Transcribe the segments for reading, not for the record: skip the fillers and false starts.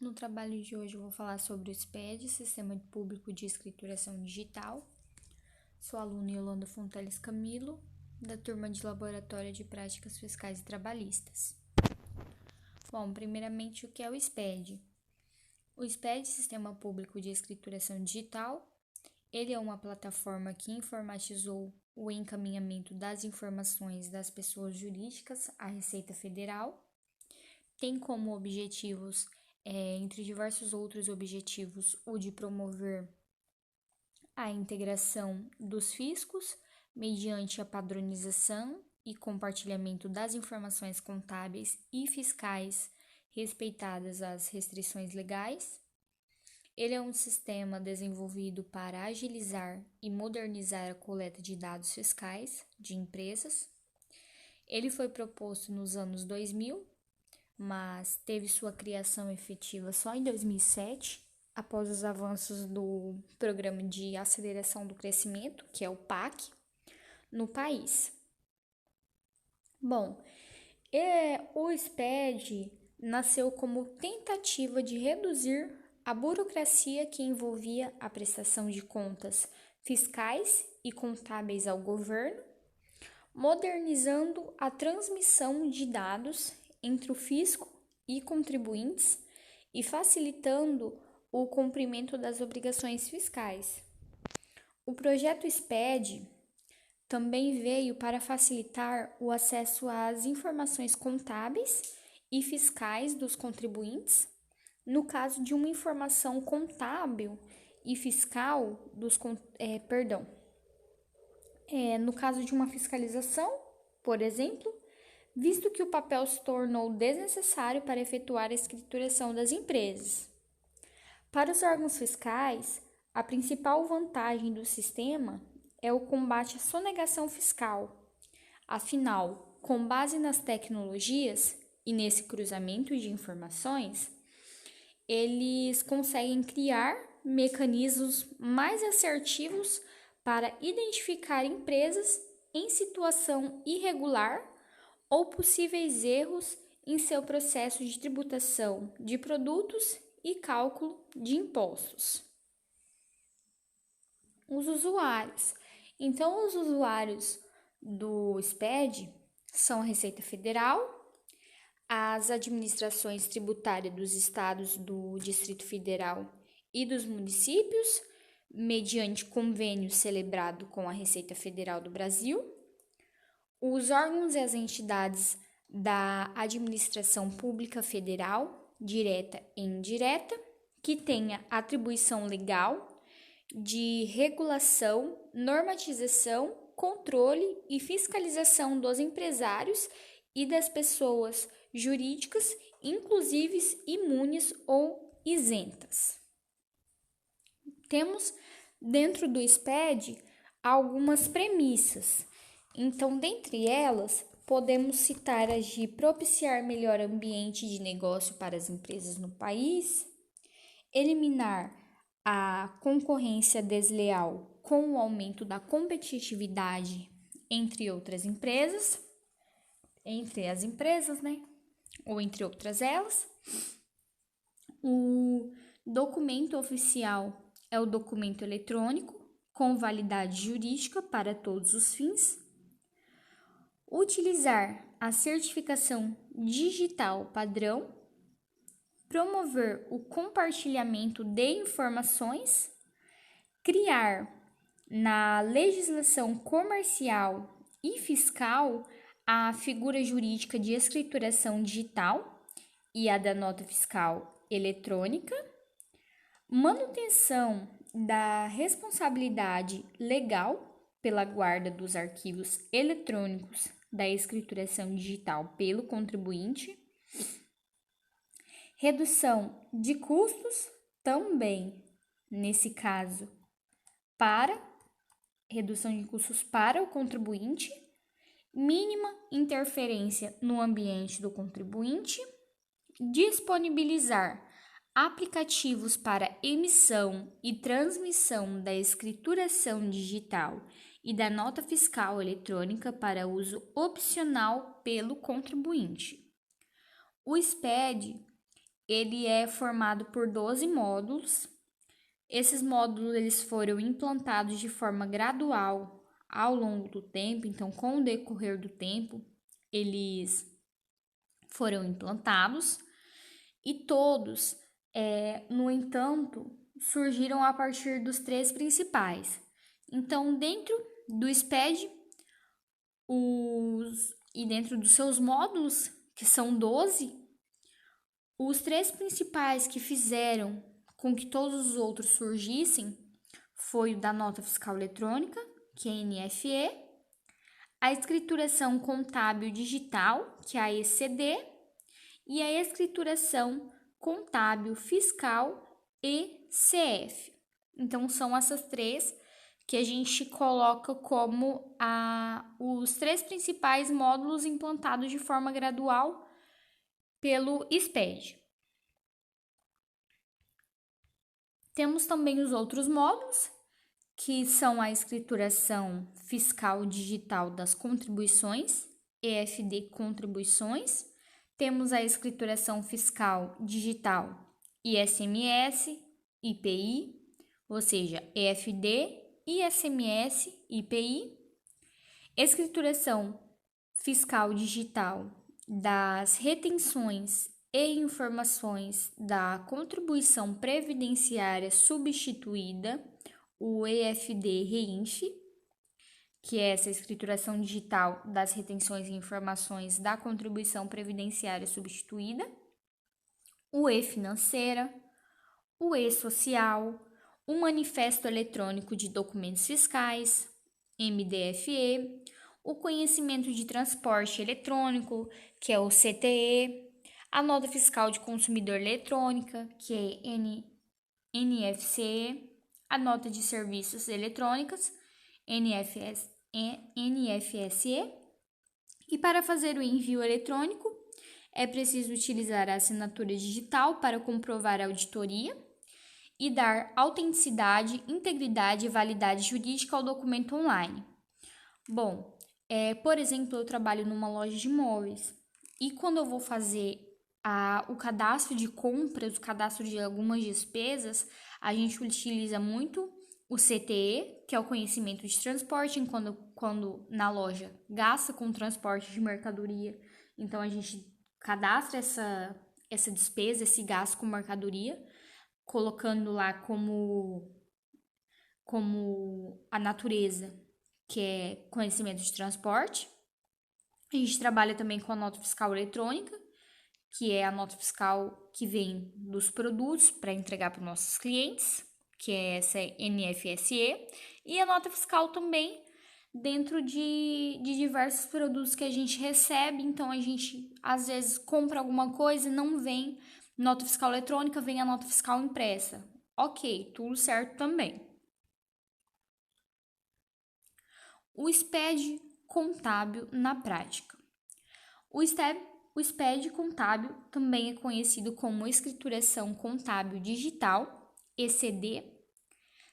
No trabalho de hoje eu vou falar sobre o SPED, Sistema Público de Escrituração Digital. Sou aluna Yolanda Fonteles Camilo, da turma de Laboratório de Práticas Fiscais e Trabalhistas. Bom, primeiramente, o que é o SPED? O SPED, Sistema Público de Escrituração Digital, ele é uma plataforma que informatizou o encaminhamento das informações das pessoas jurídicas à Receita Federal. Tem como objetivos, entre diversos outros objetivos, o de promover a integração dos fiscos mediante a padronização e compartilhamento das informações contábeis e fiscais respeitadas as restrições legais. Ele é um sistema desenvolvido para agilizar e modernizar a coleta de dados fiscais de empresas. Ele foi proposto nos anos 2000, mas teve sua criação efetiva só em 2007, após os avanços do Programa de Aceleração do Crescimento, que é o PAC, no país. Bom, o SPED nasceu como tentativa de reduzir a burocracia que envolvia a prestação de contas fiscais e contábeis ao governo, modernizando a transmissão de dados entre o fisco e contribuintes e facilitando o cumprimento das obrigações fiscais. O projeto SPED também veio para facilitar o acesso às informações contábeis e fiscais dos contribuintes, no caso de uma informação contábil e fiscal no caso de uma fiscalização, por exemplo, visto que o papel se tornou desnecessário para efetuar a escrituração das empresas. Para os órgãos fiscais, a principal vantagem do sistema é o combate à sonegação fiscal. Afinal, com base nas tecnologias e nesse cruzamento de informações, eles conseguem criar mecanismos mais assertivos para identificar empresas em situação irregular ou possíveis erros em seu processo de tributação de produtos e cálculo de impostos. Os usuários. Então, os usuários do SPED são a Receita Federal, as administrações tributárias dos estados, do Distrito Federal e dos municípios, mediante convênio celebrado com a Receita Federal do Brasil, os órgãos e as entidades da administração pública federal, direta e indireta, que tenha atribuição legal de regulação, normatização, controle e fiscalização dos empresários e das pessoas jurídicas, inclusive imunes ou isentas. Temos dentro do SPED algumas premissas. Então, dentre elas, podemos citar as de propiciar melhor ambiente de negócio para as empresas no país, eliminar a concorrência desleal com o aumento da competitividade entre as empresas, ou entre outras elas. O documento oficial é o documento eletrônico com validade jurídica para todos os fins. Utilizar a certificação digital padrão, promover o compartilhamento de informações, criar na legislação comercial e fiscal a figura jurídica de escrituração digital e a da nota fiscal eletrônica, manutenção da responsabilidade legal pela guarda dos arquivos eletrônicos da escrituração digital pelo contribuinte, redução de custos também, nesse caso, redução de custos para o contribuinte, mínima interferência no ambiente do contribuinte, disponibilizar aplicativos para emissão e transmissão da escrituração digital e da nota fiscal eletrônica para uso opcional pelo contribuinte. O SPED, ele é formado por 12 módulos. Esses módulos eles foram implantados de forma gradual ao longo do tempo, então com o decorrer do tempo, eles foram implantados e todos, no entanto, surgiram a partir dos 3 principais. Então, dentro do SPED, e dentro dos seus módulos, que são 12, os 3 principais que fizeram com que todos os outros surgissem foi o da nota fiscal eletrônica, que é a NFE, a escrituração contábil digital, que é a ECD, e a escrituração contábil fiscal ECF. Então, são essas 3 que a gente coloca como os 3 principais módulos implantados de forma gradual pelo SPED. Temos também os outros módulos, que são a escrituração fiscal digital das contribuições, EFD Contribuições. Temos a escrituração fiscal digital ISMS, IPI, ou seja, EFD, ISMS, IPI. Escrituração fiscal digital das retenções e informações da contribuição previdenciária substituída, o EFD-REINF, que é essa escrituração digital das retenções e informações da contribuição previdenciária substituída, o E-Financeira, o E-Social, o Manifesto Eletrônico de Documentos Fiscais, MDFE, o Conhecimento de Transporte Eletrônico, que é o CTE, a Nota Fiscal de Consumidor Eletrônica, que é NFCE, a Nota de Serviços Eletrônicas, NFSE, e para fazer o envio eletrônico, é preciso utilizar a assinatura digital para comprovar a auditoria e dar autenticidade, integridade e validade jurídica ao documento online. Bom, por exemplo, eu trabalho numa loja de imóveis e quando eu vou fazer o cadastro de compras, o cadastro de algumas despesas, a gente utiliza muito o CTE, que é o conhecimento de transporte, quando na loja gasta com transporte de mercadoria, então a gente cadastra essa despesa, esse gasto com mercadoria, colocando lá como a natureza, que é conhecimento de transporte. A gente trabalha também com a nota fiscal eletrônica, que é a nota fiscal que vem dos produtos para entregar para os nossos clientes, que é essa NFSE, e a nota fiscal também dentro de diversos produtos que a gente recebe. Então, a gente às vezes compra alguma coisa e não vem nota fiscal eletrônica, vem a nota fiscal impressa. Ok, tudo certo também. O SPED contábil na prática. O SPED contábil também é conhecido como escrituração contábil digital, ECD.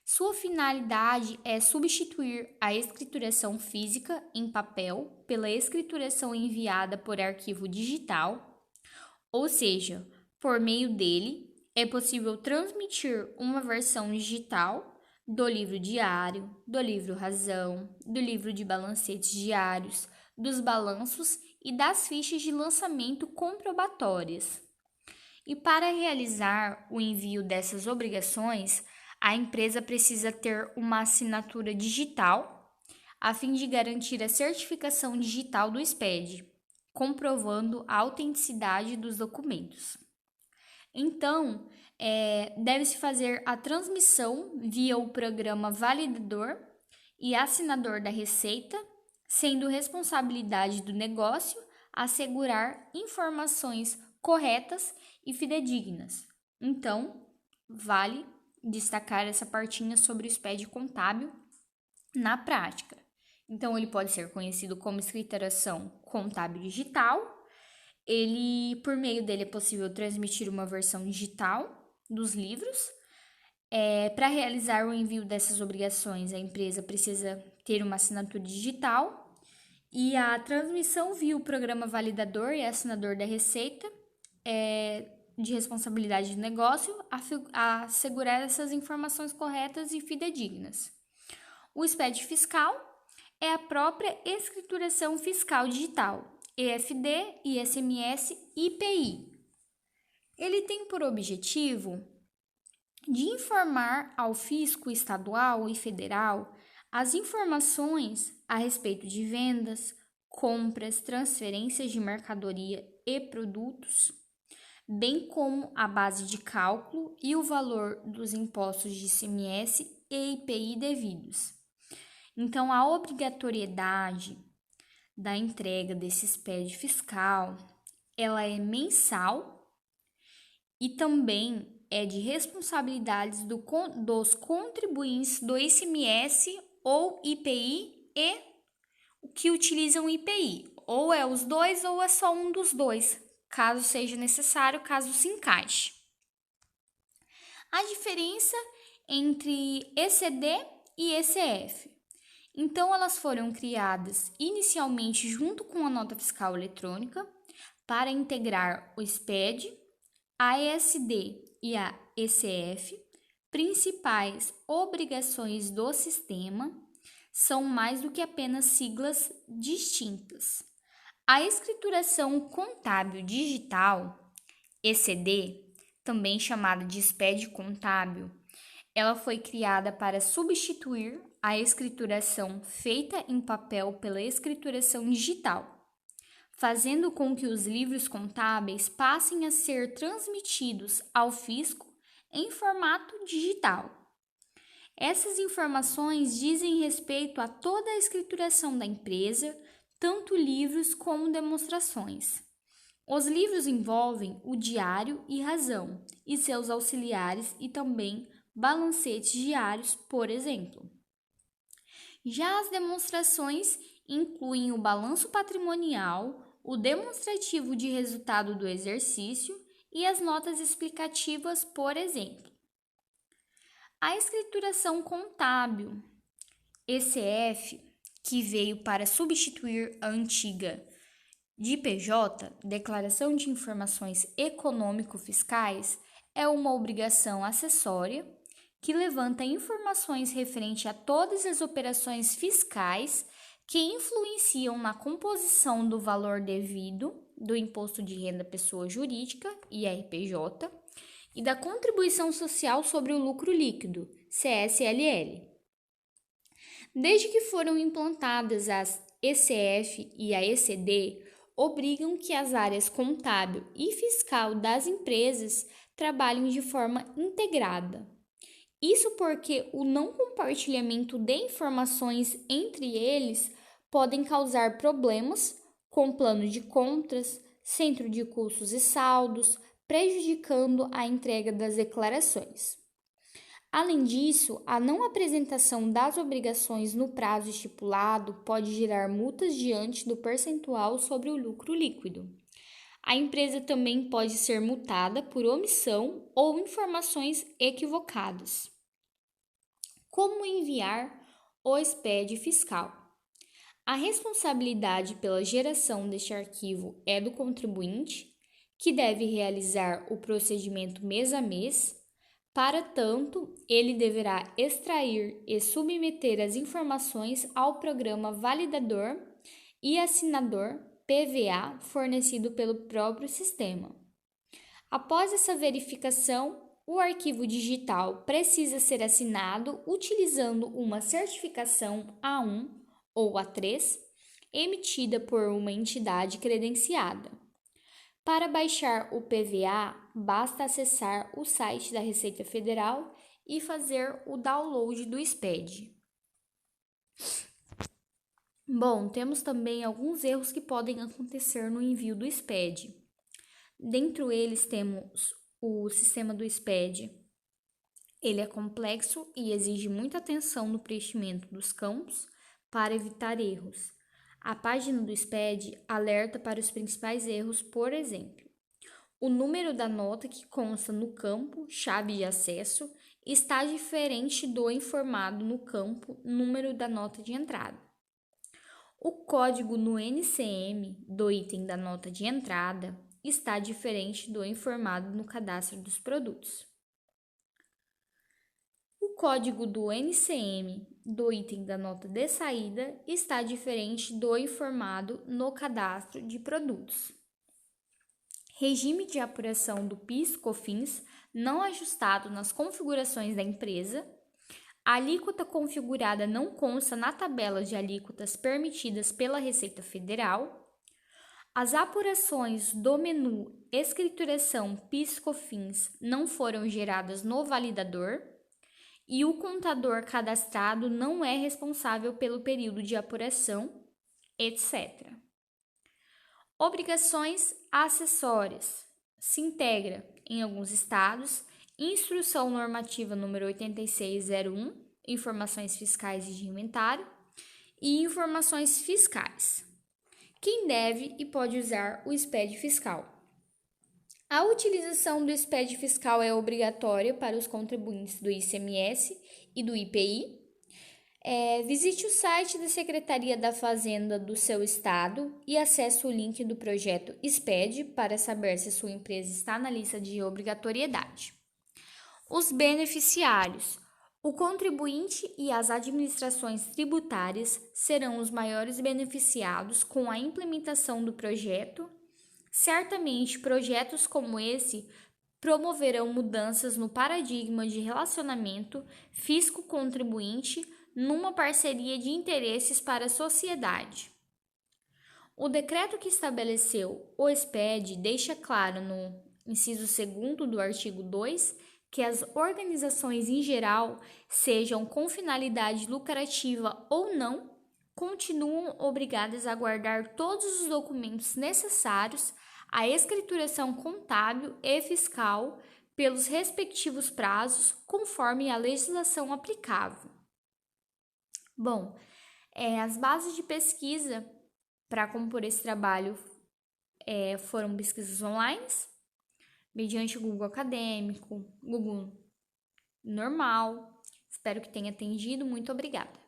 Sua finalidade é substituir a escrituração física em papel pela escrituração enviada por arquivo digital, ou seja, por meio dele é possível transmitir uma versão digital do livro diário, do livro razão, do livro de balancetes diários, dos balanços e das fichas de lançamento comprobatórias. E para realizar o envio dessas obrigações, a empresa precisa ter uma assinatura digital, a fim de garantir a certificação digital do SPED, comprovando a autenticidade dos documentos. Então, deve-se fazer a transmissão via o programa validador e assinador da receita, sendo responsabilidade do negócio assegurar informações corretas e fidedignas. Então, vale destacar essa partinha sobre o SPED contábil na prática. Então, ele pode ser conhecido como escrituração contábil digital. Por meio dele, é possível transmitir uma versão digital dos livros. Para realizar o envio dessas obrigações, a empresa precisa ter uma assinatura digital e a transmissão via o programa validador e assinador da receita de responsabilidade do negócio assegurar essas informações corretas e fidedignas. O SPED fiscal é a própria escrituração fiscal digital, EFD, ISMS e IPI. Ele tem por objetivo de informar ao fisco estadual e federal as informações a respeito de vendas, compras, transferências de mercadoria e produtos, bem como a base de cálculo e o valor dos impostos de ICMS e IPI devidos. Então, a obrigatoriedade da entrega desse SPED fiscal, ela é mensal e também é de responsabilidades dos contribuintes do ICMS ou IPI e que utilizam o IPI. Ou é os dois ou é só um dos dois, caso seja necessário, caso se encaixe. A diferença entre ECD e ECF. Então, elas foram criadas inicialmente junto com a nota fiscal eletrônica para integrar o SPED, a ESD e a ECF. Principais obrigações do sistema são mais do que apenas siglas distintas. A escrituração contábil digital, ECD, também chamada de SPED contábil, ela foi criada para substituir a escrituração feita em papel pela escrituração digital, fazendo com que os livros contábeis passem a ser transmitidos ao fisco em formato digital. Essas informações dizem respeito a toda a escrituração da empresa, tanto livros como demonstrações. Os livros envolvem o diário e razão e seus auxiliares e também balancetes diários, por exemplo. Já as demonstrações incluem o balanço patrimonial, o demonstrativo de resultado do exercício e as notas explicativas, por exemplo. A escrituração contábil, ECF, que veio para substituir a antiga DIPJ, Declaração de Informações Econômico-Fiscais, é uma obrigação acessória que levanta informações referente a todas as operações fiscais que influenciam na composição do valor devido do Imposto de Renda Pessoa Jurídica, IRPJ, e da Contribuição Social sobre o Lucro Líquido, CSLL. Desde que foram implantadas as ECF e a ECD, obrigam que as áreas contábil e fiscal das empresas trabalhem de forma integrada. Isso porque o não compartilhamento de informações entre eles podem causar problemas com plano de contas, centro de custos e saldos, prejudicando a entrega das declarações. Além disso, a não apresentação das obrigações no prazo estipulado pode gerar multas diante do percentual sobre o lucro líquido. A empresa também pode ser multada por omissão ou informações equivocadas. Como enviar o SPED fiscal? A responsabilidade pela geração deste arquivo é do contribuinte, que deve realizar o procedimento mês a mês. Para tanto, ele deverá extrair e submeter as informações ao programa validador e assinador PVA fornecido pelo próprio sistema. Após essa verificação, o arquivo digital precisa ser assinado utilizando uma certificação A1 ou A3 emitida por uma entidade credenciada. Para baixar o PVA, basta acessar o site da Receita Federal e fazer o download do SPED. Bom, temos também alguns erros que podem acontecer no envio do SPED. Dentre eles temos o sistema do SPED. Ele é complexo e exige muita atenção no preenchimento dos campos para evitar erros. A página do SPED alerta para os principais erros, por exemplo, o número da nota que consta no campo chave de acesso está diferente do informado no campo número da nota de entrada. O código no NCM do item da nota de entrada está diferente do informado no cadastro dos produtos. O código do NCM do item da nota de saída está diferente do informado no cadastro de produtos. Regime de apuração do PIS/COFINS não ajustado nas configurações da empresa. A alíquota configurada não consta na tabela de alíquotas permitidas pela Receita Federal. As apurações do menu Escrituração PIS/COFINS não foram geradas no validador. E o contador cadastrado não é responsável pelo período de apuração, etc. Obrigações acessórias. Se integra, em alguns estados, Instrução Normativa número 8601, Informações Fiscais e de Inventário, e Informações Fiscais. Quem deve e pode usar o SPED fiscal? A utilização do SPED fiscal é obrigatória para os contribuintes do ICMS e do IPI. Visite o site da Secretaria da Fazenda do seu estado e acesse o link do projeto SPED para saber se sua empresa está na lista de obrigatoriedade. Os beneficiários. O contribuinte e as administrações tributárias serão os maiores beneficiados com a implementação do projeto. Certamente, projetos como esse promoverão mudanças no paradigma de relacionamento fisco-contribuinte numa parceria de interesses para a sociedade. O decreto que estabeleceu o SPED deixa claro no inciso 2º do artigo 2 que as organizações em geral, sejam com finalidade lucrativa ou não, continuam obrigadas a guardar todos os documentos necessários à escrituração contábil e fiscal pelos respectivos prazos, conforme a legislação aplicável. Bom, as bases de pesquisa para compor esse trabalho foram pesquisas online, mediante o Google Acadêmico, Google normal. Espero que tenha atendido. Muito obrigada.